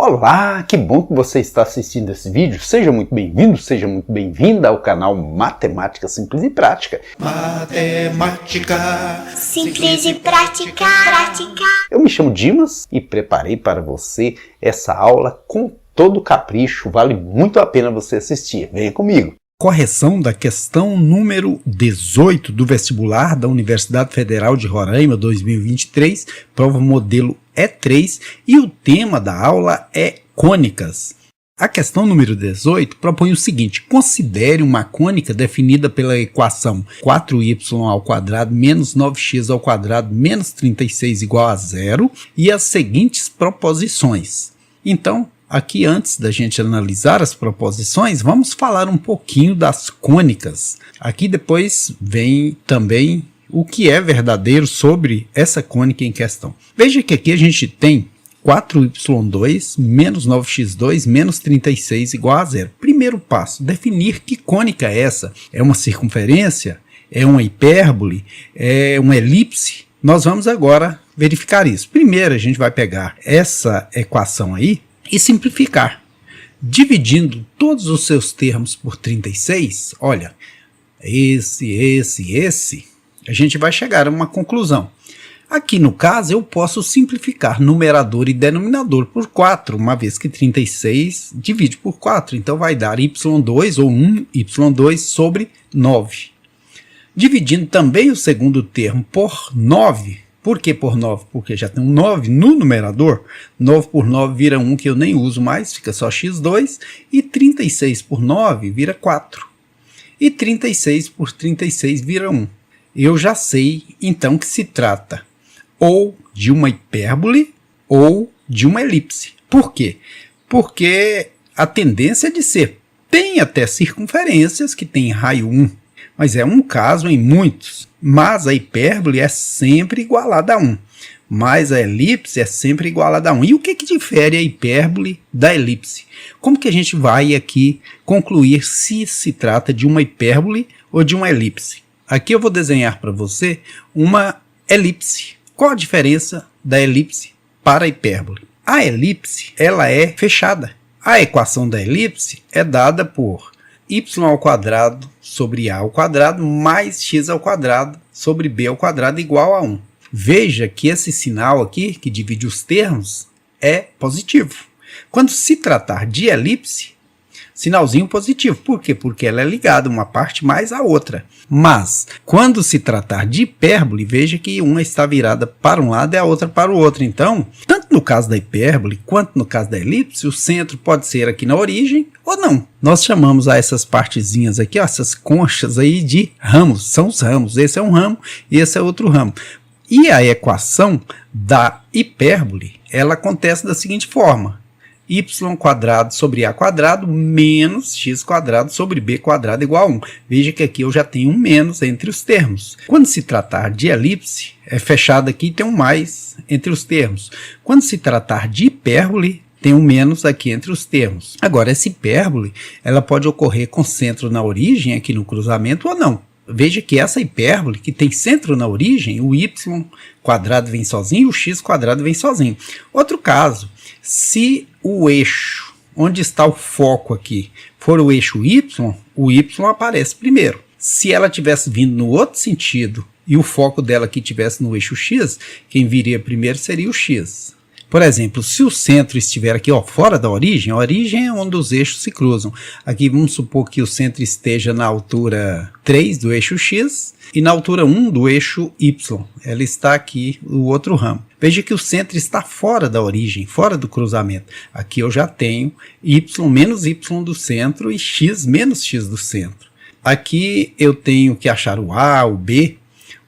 Olá, que bom que você está assistindo esse vídeo. Seja muito bem-vindo, seja muito bem-vinda ao canal Matemática Simples e Prática. Matemática Simples e Prática. Eu me chamo Dimas e preparei para você essa aula com todo capricho. Vale muito a pena você assistir. Venha comigo. Correção da questão número 18 do vestibular da Universidade Federal de Roraima 2023, prova modelo E3, e o tema da aula é cônicas. A questão número 18 propõe o seguinte: considere uma cônica definida pela equação 4y² menos 9x² menos 36 igual a zero e as seguintes proposições. Então, aqui, antes da gente analisar as proposições, vamos falar um pouquinho das cônicas. Aqui depois vem também o que é verdadeiro sobre essa cônica em questão. Veja que aqui a gente tem 4y2 menos 9x2 menos 36 igual a zero. Primeiro passo, definir que cônica é essa. É uma circunferência? É uma hipérbole? É uma elipse? Nós vamos agora verificar isso. Primeiro a gente vai pegar essa equação aí e simplificar, dividindo todos os seus termos por 36, olha, esse, a gente vai chegar a uma conclusão. Aqui no caso eu posso simplificar numerador e denominador por 4, uma vez que 36 divide por 4, então vai dar y2 ou 1y2 sobre 9. Dividindo também o segundo termo por 9, por que por 9? Porque já tem um 9 no numerador. 9 por 9 vira 1, que eu nem uso mais, fica só x2. E 36 por 9 vira 4. E 36 por 36 vira 1. Eu já sei, então, que se trata ou de uma hipérbole ou de uma elipse. Por quê? Porque a tendência é de ser. Tem até circunferências que tem raio 1, mas é um caso em muitos. Mas a hipérbole é sempre igualada a 1. Mas a elipse é sempre igualada a 1. E o que difere a hipérbole da elipse? Como que a gente vai aqui concluir se se trata de uma hipérbole ou de uma elipse? Aqui eu vou desenhar para você uma elipse. Qual a diferença da elipse para a hipérbole? A elipse, ela é fechada. A equação da elipse é dada por y² sobre a² mais x² sobre b² igual a 1. Veja que esse sinal aqui, que divide os termos, é positivo. Quando se tratar de elipse, sinalzinho positivo. Por quê? Porque ela é ligada uma parte mais à outra. Mas, quando se tratar de hipérbole, veja que uma está virada para um lado e a outra para o outro. Então, tanto no caso da hipérbole quanto no caso da elipse, o centro pode ser aqui na origem ou não. Nós chamamos a essas partezinhas aqui, ó, essas conchas aí, de ramos. São os ramos. Esse é um ramo e esse é outro ramo. E a equação da hipérbole, ela acontece da seguinte forma: y² sobre a² menos x² sobre b² igual a 1. Veja que aqui eu já tenho um menos entre os termos. Quando se tratar de elipse, é fechado aqui e tem um mais entre os termos. Quando se tratar de hipérbole, tem um menos aqui entre os termos. Agora, essa hipérbole, ela pode ocorrer com centro na origem, aqui no cruzamento, ou não. Veja que essa hipérbole, que tem centro na origem, o y² vem sozinho e o x² vem sozinho. Outro caso, se o eixo, onde está o foco aqui, for o eixo y, o y aparece primeiro. Se ela tivesse vindo no outro sentido e o foco dela aqui tivesse no eixo x, quem viria primeiro seria o x. Por exemplo, se o centro estiver aqui, ó, fora da origem, a origem é onde os eixos se cruzam. Aqui vamos supor que o centro esteja na altura 3 do eixo x e na altura 1 do eixo y. Ela está aqui, o outro ramo. Veja que o centro está fora da origem, fora do cruzamento. Aqui eu já tenho y menos y do centro e x menos x do centro. Aqui eu tenho que achar o A, o B.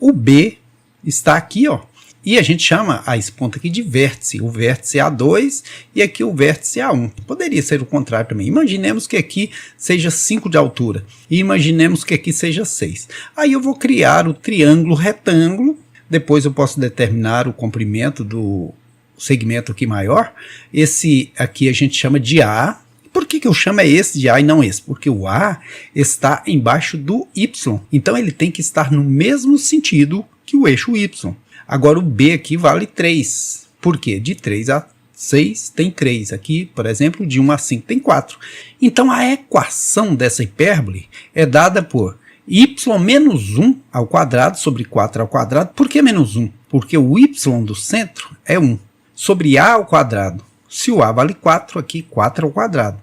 O B está aqui, ó. E a gente chama esse ponto aqui de vértice. O vértice é A2 e aqui o vértice é A1. Poderia ser o contrário também. Imaginemos que aqui seja 5 de altura. E imaginemos que aqui seja 6. Aí eu vou criar o triângulo retângulo. Depois eu posso determinar o comprimento do segmento aqui maior. Esse aqui a gente chama de A. Por que eu chamo esse de A e não esse? Porque o A está embaixo do Y. Então ele tem que estar no mesmo sentido que o eixo Y. Agora o B aqui vale 3. Por quê? De 3 a 6 tem 3. Aqui, por exemplo, de 1 a 5 tem 4. Então a equação dessa hipérbole é dada por y menos 1 ao quadrado sobre 4 ao quadrado. Por que menos 1? Porque o y do centro é 1. Sobre a ao quadrado. Se o a vale 4, aqui 4 ao quadrado.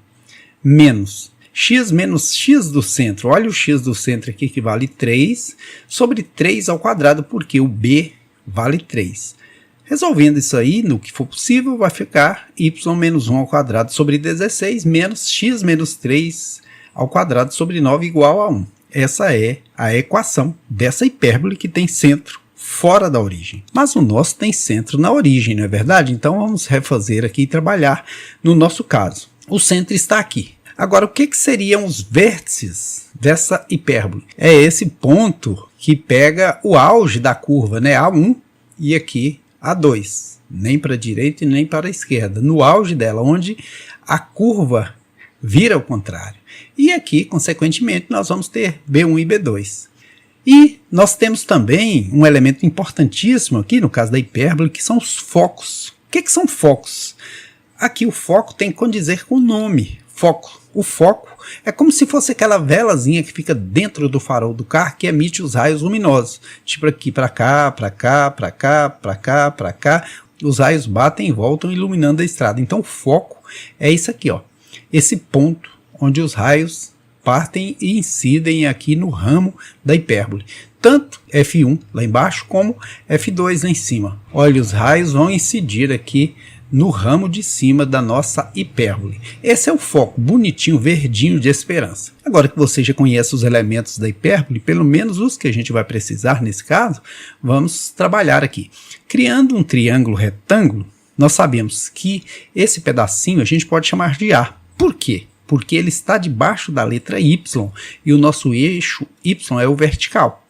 Menos x do centro. Olha o x do centro aqui que vale 3. Sobre 3 ao quadrado, porque o b vale 3. Resolvendo isso aí, no que for possível, vai ficar y menos 1 ao quadrado sobre 16 menos x menos 3 ao quadrado sobre 9 igual a 1. Essa é a equação dessa hipérbole que tem centro fora da origem. Mas o nosso tem centro na origem, não é verdade? Então vamos refazer aqui e trabalhar no nosso caso. O centro está aqui. Agora, o que seriam os vértices dessa hipérbole? É esse ponto que pega o auge da curva, né? A1 e aqui A2. Nem para a direita e nem para a esquerda. No auge dela, onde a curva vira ao contrário. E aqui, consequentemente, nós vamos ter B1 e B2. E nós temos também um elemento importantíssimo aqui, no caso da hipérbole, que são os focos. O que são focos? Aqui o foco tem que condizer com o nome, foco. O foco é como se fosse aquela velazinha que fica dentro do farol do carro que emite os raios luminosos. Tipo aqui para cá, para cá, para cá, para cá, para cá. Os raios batem e voltam iluminando a estrada. Então o foco é isso aqui, ó. Esse ponto onde os raios partem e incidem aqui no ramo da hipérbole. Tanto F1 lá embaixo como F2 lá em cima. Olha, os raios vão incidir aqui no ramo de cima da nossa hipérbole. Esse é o foco, bonitinho, verdinho de esperança. Agora que você já conhece os elementos da hipérbole, pelo menos os que a gente vai precisar nesse caso, vamos trabalhar aqui. Criando um triângulo retângulo, nós sabemos que esse pedacinho a gente pode chamar de A. Por quê? Porque ele está debaixo da letra Y e o nosso eixo Y é o vertical.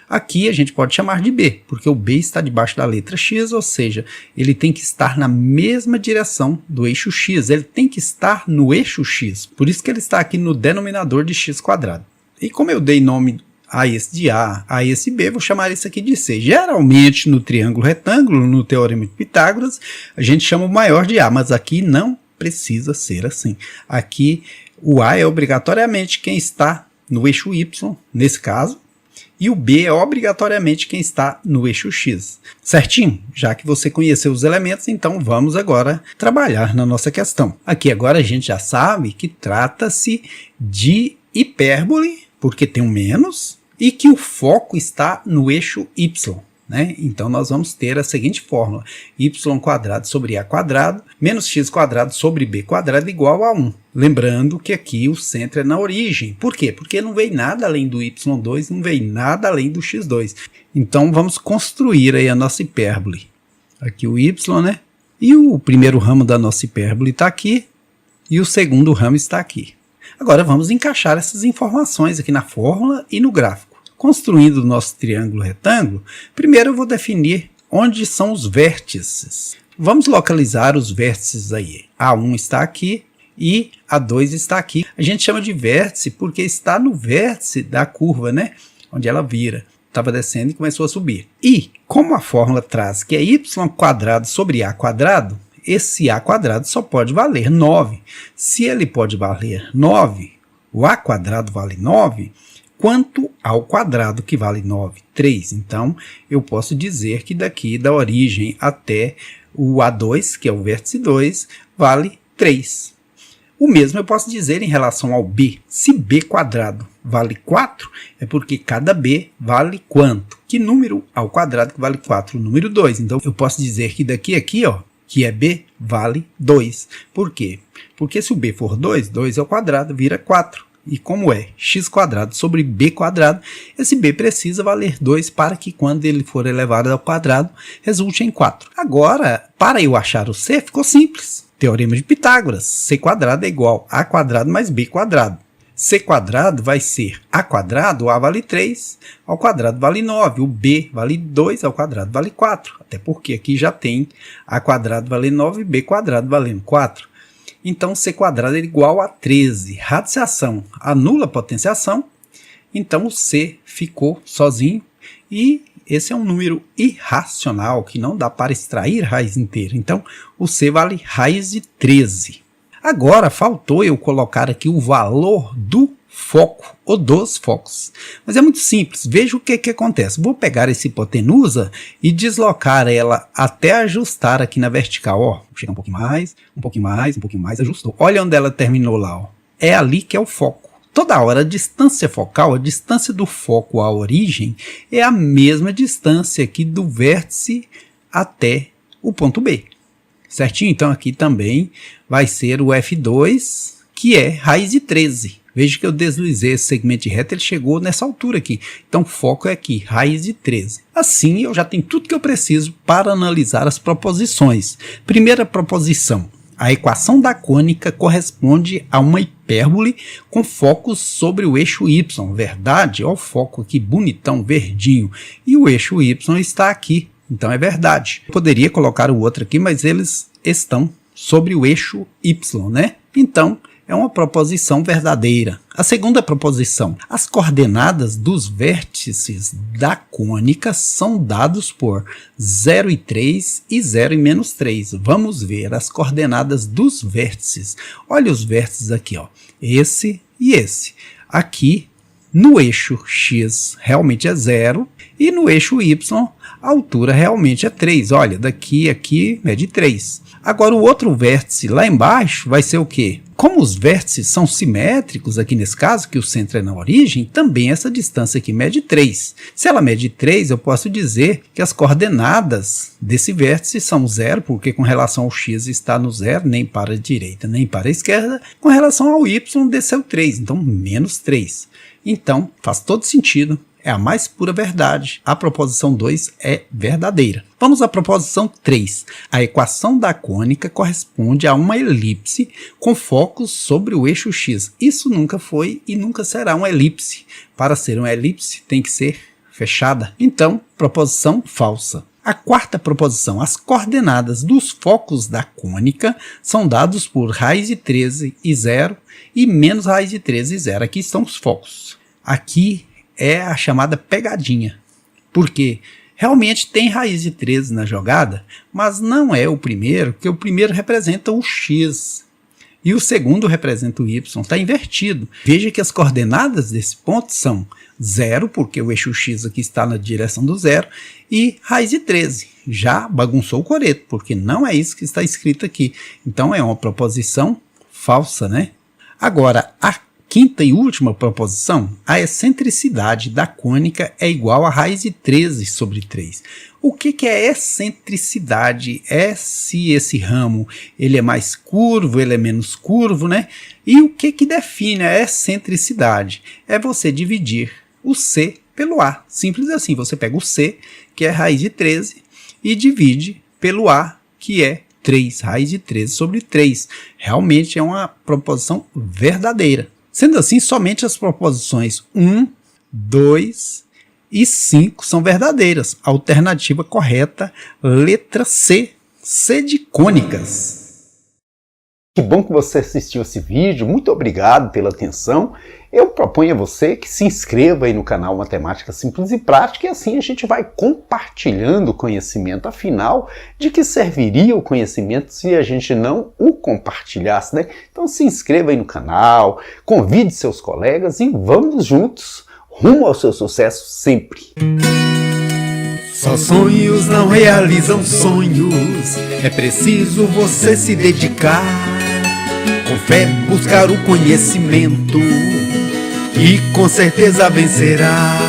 Aqui a gente pode chamar de B, porque o B está debaixo da letra X, ou seja, ele tem que estar na mesma direção do eixo X, ele tem que estar no eixo X, por isso que ele está aqui no denominador de x². E como eu dei nome a esse de A esse B, vou chamar isso aqui de C. Geralmente no triângulo retângulo, no teorema de Pitágoras, a gente chama o maior de A, mas aqui não precisa ser assim. Aqui o A é obrigatoriamente quem está no eixo Y, nesse caso, e o B é obrigatoriamente quem está no eixo X. Certinho? Já que você conheceu os elementos, então vamos agora trabalhar na nossa questão. Aqui agora a gente já sabe que trata-se de hipérbole, porque tem um menos, e que o foco está no eixo Y. Né? Então nós vamos ter a seguinte fórmula: y² sobre a² menos x² sobre b² igual a 1. Lembrando que aqui o centro é na origem. Por quê? Porque não veio nada além do y2, não veio nada além do x2. Então vamos construir aí a nossa hipérbole. Aqui o y, né? E o primeiro ramo da nossa hipérbole está aqui e o segundo ramo está aqui. Agora vamos encaixar essas informações aqui na fórmula e no gráfico. Construindo o nosso triângulo retângulo, primeiro eu vou definir onde são os vértices. Vamos localizar os vértices aí. A1 está aqui e A2 está aqui. A gente chama de vértice porque está no vértice da curva, né? Onde ela vira. Estava descendo e começou a subir. E, como a fórmula traz que é y² sobre a², esse a² só pode valer 9. Se ele pode valer 9, o a² vale 9, quanto ao quadrado, que vale 9, 3. Então, eu posso dizer que daqui da origem até o A2, que é o vértice 2, vale 3. O mesmo eu posso dizer em relação ao B. Se B² vale 4, é porque cada B vale quanto? Que número ao quadrado que vale 4? O número 2. Então, eu posso dizer que daqui a aqui, ó, que é B, vale 2. Por quê? Porque se o B for 2, 2 ao quadrado vira 4. E como é x² sobre b², esse b precisa valer 2 para que quando ele for elevado ao quadrado, resulte em 4. Agora, para eu achar o c, ficou simples. Teorema de Pitágoras, c² é igual a a² mais b². c² vai ser a², o a vale 3, ao quadrado vale 9, o b vale 2, ao quadrado vale 4. Até porque aqui já tem a² valendo 9 e b² valendo 4. Então, c² é igual a 13. Radiciação anula a potenciação. Então, o c ficou sozinho. E esse é um número irracional que não dá para extrair raiz inteira. Então, o C vale raiz de 13. Agora, faltou eu colocar aqui o valor do foco ou dos focos. Mas é muito simples. Veja o que acontece. Vou pegar essa hipotenusa e deslocar ela até ajustar aqui na vertical. Ó, chega um pouquinho mais, um pouquinho mais, um pouquinho mais, ajustou. Olha onde ela terminou lá. Ó. É ali que é o foco. Toda hora a distância focal, a distância do foco à origem, é a mesma distância aqui do vértice até o ponto B. Certinho? Então aqui também vai ser o F2, que é raiz de 13. Veja que eu deslizei esse segmento de reta, ele chegou nessa altura aqui. Então o foco é aqui, raiz de 13. Assim eu já tenho tudo que eu preciso para analisar as proposições. Primeira proposição. A equação da cônica corresponde a uma hipérbole com focos sobre o eixo y. Verdade? Olha o foco aqui bonitão, verdinho. E o eixo y está aqui. Então é verdade. Eu poderia colocar o outro aqui, mas eles estão sobre o eixo y, né? Então é uma proposição verdadeira. A segunda proposição. As coordenadas dos vértices da cônica são dados por 0 e 3 e 0 e menos 3. Vamos ver as coordenadas dos vértices. Olha os vértices aqui, ó. Esse e esse. Aqui, no eixo x, realmente é 0. E no eixo y, a altura realmente é 3. Olha, daqui a aqui é de 3. Agora, o outro vértice lá embaixo vai ser o quê? Como os vértices são simétricos aqui nesse caso, que o centro é na origem, também essa distância aqui mede 3. Se ela mede 3, eu posso dizer que as coordenadas desse vértice são 0, porque com relação ao x está no 0, nem para a direita, nem para a esquerda. Com relação ao y, desceu 3, então menos 3. Então, faz todo sentido. É a mais pura verdade. A proposição 2 é verdadeira. Vamos à proposição 3. A equação da cônica corresponde a uma elipse com focos sobre o eixo x. Isso nunca foi e nunca será uma elipse. Para ser uma elipse, tem que ser fechada. Então, proposição falsa. A quarta proposição. As coordenadas dos focos da cônica são dados por raiz de 13 e 0 e menos raiz de 13 e 0. Aqui estão os focos. Aqui é a chamada pegadinha, porque realmente tem raiz de 13 na jogada, mas não é o primeiro, porque o primeiro representa o x e o segundo representa o y, está invertido. Veja que as coordenadas desse ponto são 0, porque o eixo x aqui está na direção do 0, e raiz de 13. Já bagunçou o coreto, porque não é isso que está escrito aqui. Então é uma proposição falsa, né? Agora, a quinta e última proposição, a excentricidade da cônica é igual a raiz de 13 sobre 3. O que é excentricidade? É se esse ramo ele é mais curvo, ele é menos curvo, né? E o que define a excentricidade? É você dividir o C pelo A. Simples assim, você pega o C, que é raiz de 13, e divide pelo A, que é 3, raiz de 13 sobre 3. Realmente é uma proposição verdadeira. Sendo assim, somente as proposições 1, 2 e 5 são verdadeiras. A alternativa correta, letra C, C de cônicas. Que bom que você assistiu esse vídeo, muito obrigado pela atenção. Eu proponho a você que se inscreva aí no canal Matemática Simples e Prática e assim a gente vai compartilhando o conhecimento. Afinal, de que serviria o conhecimento se a gente não o compartilhasse, né? Então se inscreva aí no canal, convide seus colegas e vamos juntos rumo ao seu sucesso sempre. Só sonhos não realizam sonhos, é preciso você se dedicar, com fé buscar o conhecimento e com certeza vencerá.